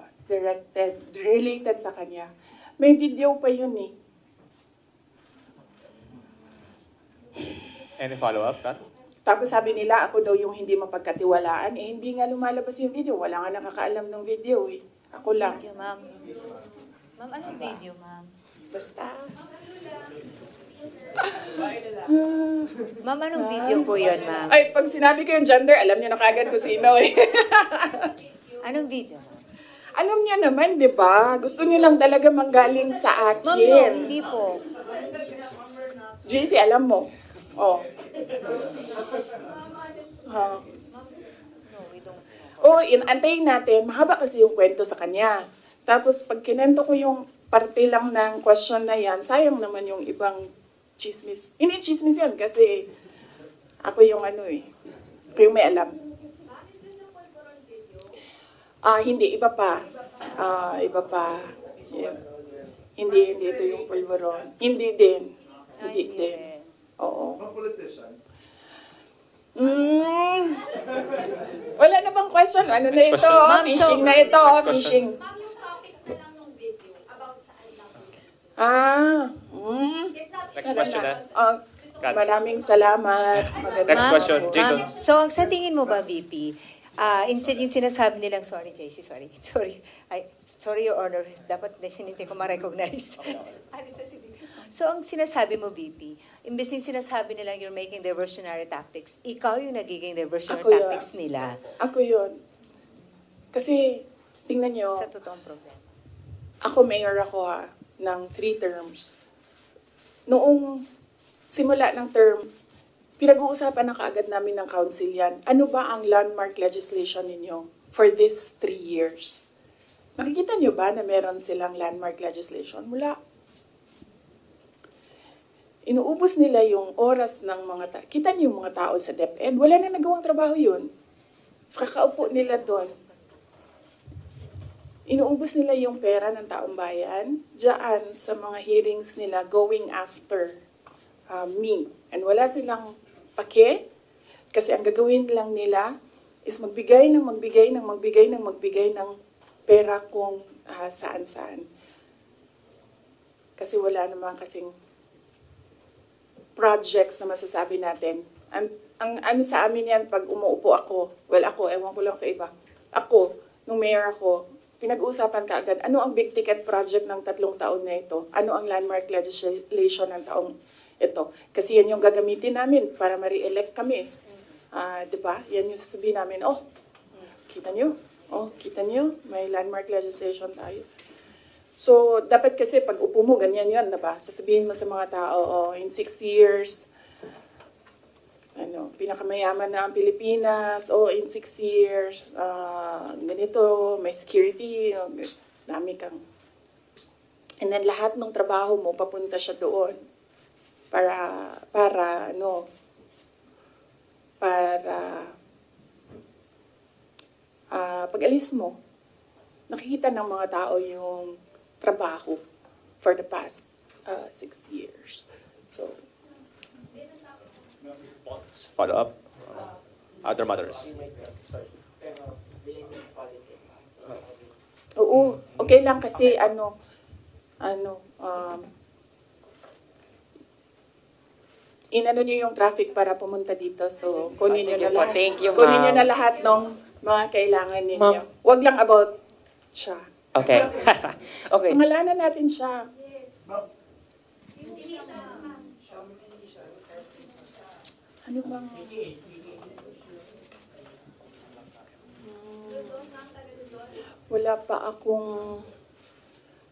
related sa kanya. May video pa yun eh. Any follow-up, Kat? Tapos sabi nila, ako daw yung hindi mapagkatiwalaan. Hindi nga lumalabas yung video. Wala nga nakakaalam ng video eh. Ako lang. Video, ma'am. Ma'am, anong video, ma'am? Basta. Ma'am, anong video po yun, ma'am? Ay, pag sinabi ko yung gender, alam niyo na kagad kung sino eh. Anong video, ma'am? Alam niya naman, di ba? Gusto niyo lang talaga manggaling sa akin. Ma'am, no, hindi po. JC, alam mo. No, we don't. Antayin natin. Mahaba kasi yung kwento sa kanya. Tapos pag kinento ko yung parte lang ng question na yan, sayang naman yung ibang chismis. Hindi chismis yan kasi ako yung ako yung may alam. Hindi, iba pa. Iba pa. Yeah. Hindi ito yung pulveron. Hindi din. Hindi din. Oo. Wala na bang question? Ano na ito? Fishing na ito. Fishing. Ma'am, yung topic na lang ng video about saan lang. Next question na. Maraming salamat. Next question, Jason. So, sa tingin mo ba, VP, instead yung sinasabi nilang, sorry, JC, sorry, Your Honor, dapat definitely ko ma-recognize. So, ang sinasabi mo, VP, imbes yung sinasabi nilang you're making diversionary tactics, ikaw yung nagiging diversionary Ako yun. tactics nila. Ako yun. Kasi, tingnan nyo, Sa totoong problema. ako mayor ako ng 3 terms. Noong simula ng term, pinag-uusapan na kaagad namin ng council yan. Ano ba ang landmark legislation ninyo for this 3 years? Nakikita nyo ba na meron silang landmark legislation? Wala. Inuubos nila yung oras ng mga tao. Kita niyo yung mga tao sa DepEd, wala na nagawang trabaho yun. So, kakaupo nila doon. Inuubos nila yung pera ng taong bayan diyan sa mga hearings nila going after me. And wala silang pake kasi ang gagawin lang nila is magbigay ng pera kung saan-saan. Kasi wala naman kasing projects na masasabi natin. Ang ano sa amin yan, pag umuupo ako, ewan ko lang sa iba. Ako, nung mayor ako, pinag-uusapan ka agad, ano ang big ticket project ng 3 taon na ito? Ano ang landmark legislation ng taong ito? Kasi yan yung gagamitin namin para ma-re-elect kami. Diba? Yan yung sasabihin namin, kita nyo? Kita nyo? May landmark legislation tayo. So, dapat kasi pag upo mo, ganyan yan, diba? Sasabihin mo sa mga tao, in 6 years, pinakamayaman na ang Pilipinas, in 6 years, ganito, may security, dami kang. And then lahat ng trabaho mo, papunta siya doon. Para pag-alis mo, nakikita ng mga tao yung trabaho for the past 6 years. So, Follow up. Other matters. oo, okay lang kasi inano niyo yung traffic para pumunta dito. So, kunin niyo na lahat. Thank you, Kunin niyo ma'am. na lahat ng mga kailangan ninyo. Ma'am. Wag lang about siya. Okay. Okay. Pangalanan natin siya. Ano bang... Wala pa akong...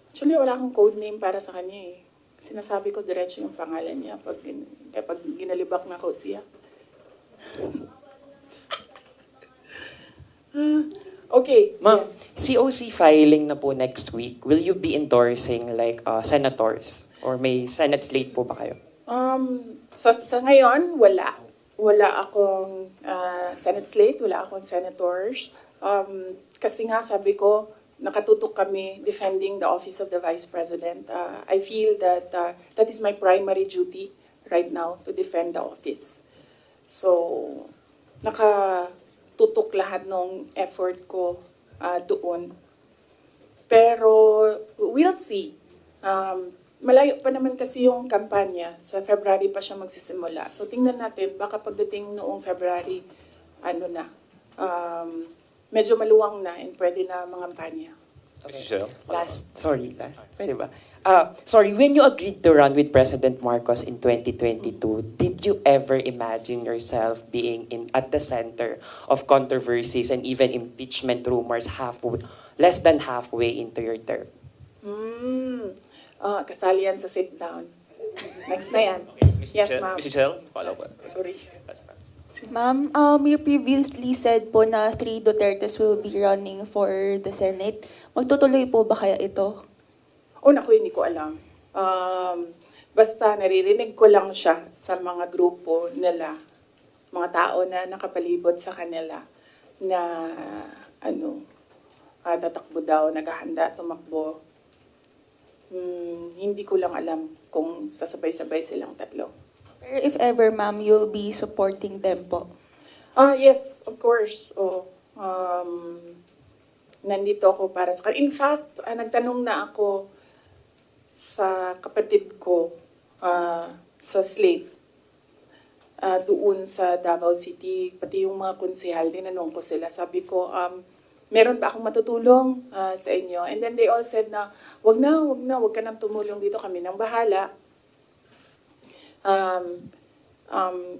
Actually, wala akong code name para sa kanya eh. Sinasabi ko diretso yung pangalan niya kapag ginalibak na ko siya. Okay. Ma'am, Yes. COC filing na po next week. Will you be endorsing senators? Or may Senate slate po ba kayo? Sa ngayon, wala. Wala akong Senate slate, wala akong senators. Kasi nga sabi ko, nakatutok kami defending the office of the Vice President. I feel that that is my primary duty right now, to defend the office. So, nakatutok lahat ng effort ko doon. Pero, we'll see. Malayo pa naman kasi yung kampanya. Sa February pa siya magsisimula. So, tingnan natin, baka pagdating noong February, medyo maluwang na and pwede na mangampanya. Mrs. Shell. Last. Pwede ba? When you agreed to run with President Marcos in 2022, did you ever imagine yourself being at the center of controversies and even impeachment rumors less than halfway into your term? Kasali yan sa sit down. Next na yan. Yes, ma'am. Mrs. Shell, follow up. Sorry. Last time. Ma'am, you previously said po na 3 Dutertes will be running for the Senate. Magtutuloy po ba kaya ito? Naku, hindi ko alam. Basta naririnig ko lang siya sa mga grupo nila, mga tao na nakapalibot sa kanila na tatakbo daw, naghahanda, tumakbo. Hindi ko lang alam kung sasabay-sabay silang tatlo. Pero if ever, ma'am, you'll be supporting them po. Yes, of course. Nandito ako para sa kanila. In fact, nagtanong na ako sa kapatid ko sa slate doon sa Davao City, pati yung mga konsehal, tinanong ko sila. Sabi ko, meron ba akong matutulong sa inyo? And then they all said na, wag ka nang tumulong dito, kami nang bahala.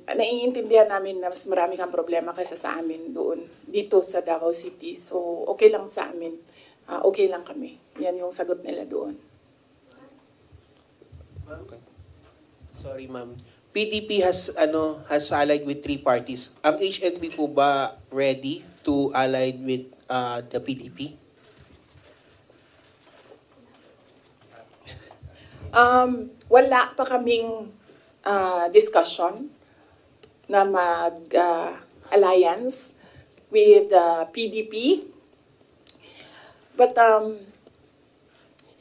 naiintindihan namin na mas marami kang problema kaysa sa amin doon, dito sa Davao City. So, okay lang sa amin. Okay lang kami. Yan yung sagot nila doon. Sorry, ma'am. PDP has allied with 3 parties. Ang HNP po ba ready to ally with the PDP? Wala pa kaming discussion na mag-alliance with PDP. But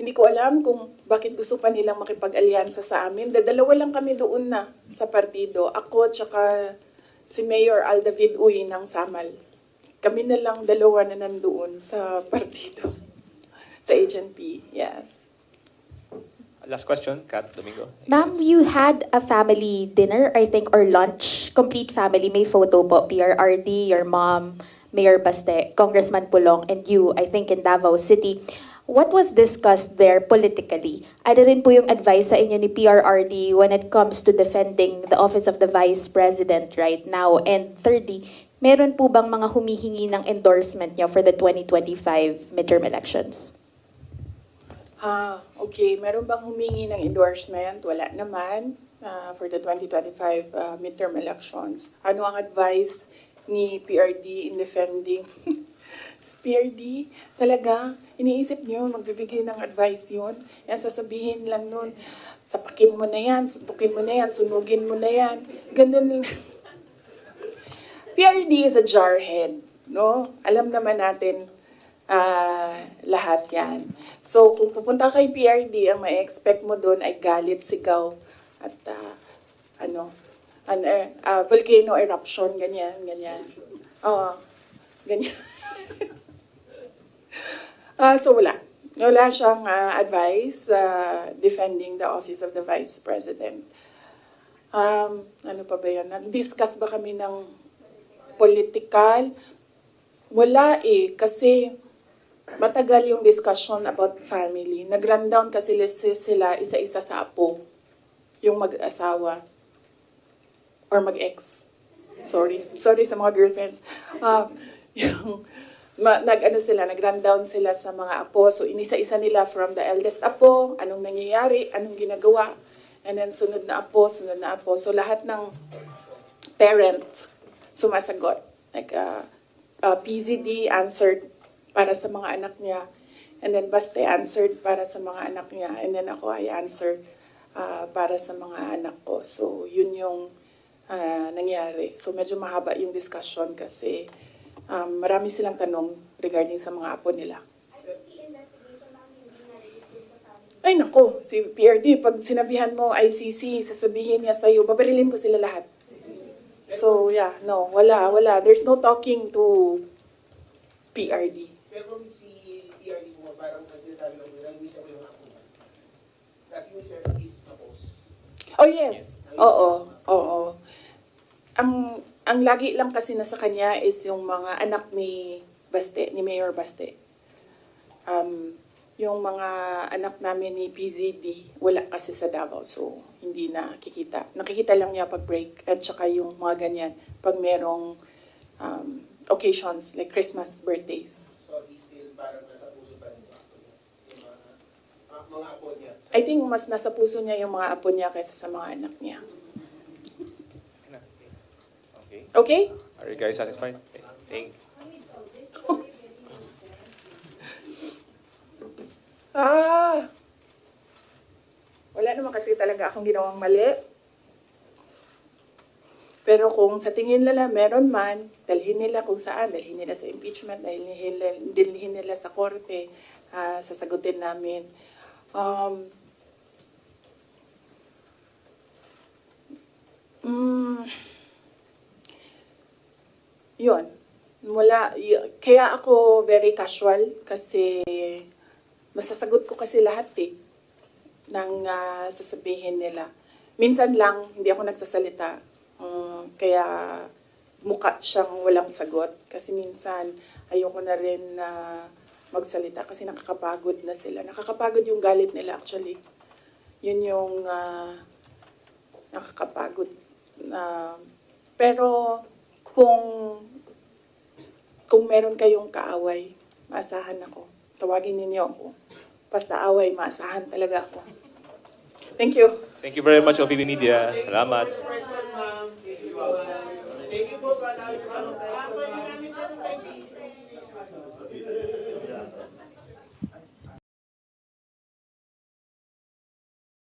hindi ko alam kung bakit gusto pa nilang makipag-alyansa sa amin. Dalawa lang kami doon na sa partido. Ako tsaka si Mayor Aldavid Uy ng Samal. Kami na lang dalawa na nandoon sa partido. Sa HNP, yes. Last question, Kat Domingo. Ma'am, you had a family dinner, I think, or lunch. Complete family. May photo po. PRRD, your mom, Mayor Baste, Congressman Pulong, and you, I think, in Davao City. What was discussed there politically? Ano rin po yung advice sa inyo ni PRRD when it comes to defending the office of the Vice President right now? And thirdly, meron po bang mga humihingi ng endorsement nyo for the 2025 midterm elections? Okay. Meron bang humingi ng endorsement? Wala naman for the 2025 midterm elections. Ano ang advice ni PRD in defending? PRD, talaga, iniisip niyo, magbibigay ng advice yun. Yan, sasabihin lang nun, sapakin mo na yan, suntukin mo na yan, sunugin mo na yan. Ganun. PRD is a jarhead, no? Alam naman natin lahat yan. So, kung pupunta kay PRD, ang may expect mo doon ay galit, sigaw, at volcano eruption, ganyan. Ganyan. So wala. Wala siyang advice defending the office of the Vice President. Ano pa ba yan? Nag-discuss ba kami ng political? Wala kasi matagal yung discussion about family. Nag-rundown kasi sila isa-isa sa apo. Yung mag-asawa. Or mag-ex. Sorry sa mga girlfriends. Nag-rundown sila sa mga apo. So, inisa-isa nila from the eldest apo, anong nangyayari, anong ginagawa, and then sunod na apo. So, lahat ng parent sumasagot. Like, PZD answered para sa mga anak niya, and then Baste answered para sa mga anak niya, and then ako ay answered para sa mga anak ko. So, yun yung nangyari. So, medyo mahaba yung discussion kasi marami silang tanong regarding sa mga apo nila. Ay nako, si PRD, pag sinabihan mo ICC, sasabihin niya sa'yo, babarilin ko sila lahat. So yeah, no, wala. There's no talking to PRD. Pero kung si PRD mo, parang nagsasabi lang nila, hindi siya yung apo. Kasi yung sir is tapos. Oh yes, oo. Ang lagi lang kasi nasa kanya is yung mga anak ni Baste, ni Mayor Baste. Yung mga anak namin ni PZD, wala kasi sa Davao, so hindi nakikita. Nakikita lang niya pag break, at saka yung mga ganyan, pag merong occasions like Christmas, birthdays. So he's still parang nasa puso pa niya? Yung mga apo niya? I think mas nasa puso niya yung mga apo niya kaysa sa mga anak niya. Okay? Are you guys satisfied? Thank you. Wala naman kasi talaga akong ginawang mali. Pero kung sa tingin nila meron man, dalhin nila kung saan, dalhin nila sa impeachment, dalhin nila sa korte, sasagutin namin. Yun. Kaya ako very casual kasi masasagot ko kasi lahat ng sasabihin nila. Minsan lang, hindi ako nagsasalita. Kaya mukha siyang walang sagot. Kasi minsan, ayoko na rin magsalita kasi nakakapagod na sila. Nakakapagod yung galit nila actually. Yun yung nakakapagod. Pero kung meron kayong kaaway, maasahan ako. Tawagin ninyo ako. Basta away, maasahan talaga ako. Thank you. Thank you very much, OPB Media. Salamat. Thank you po for allowing me to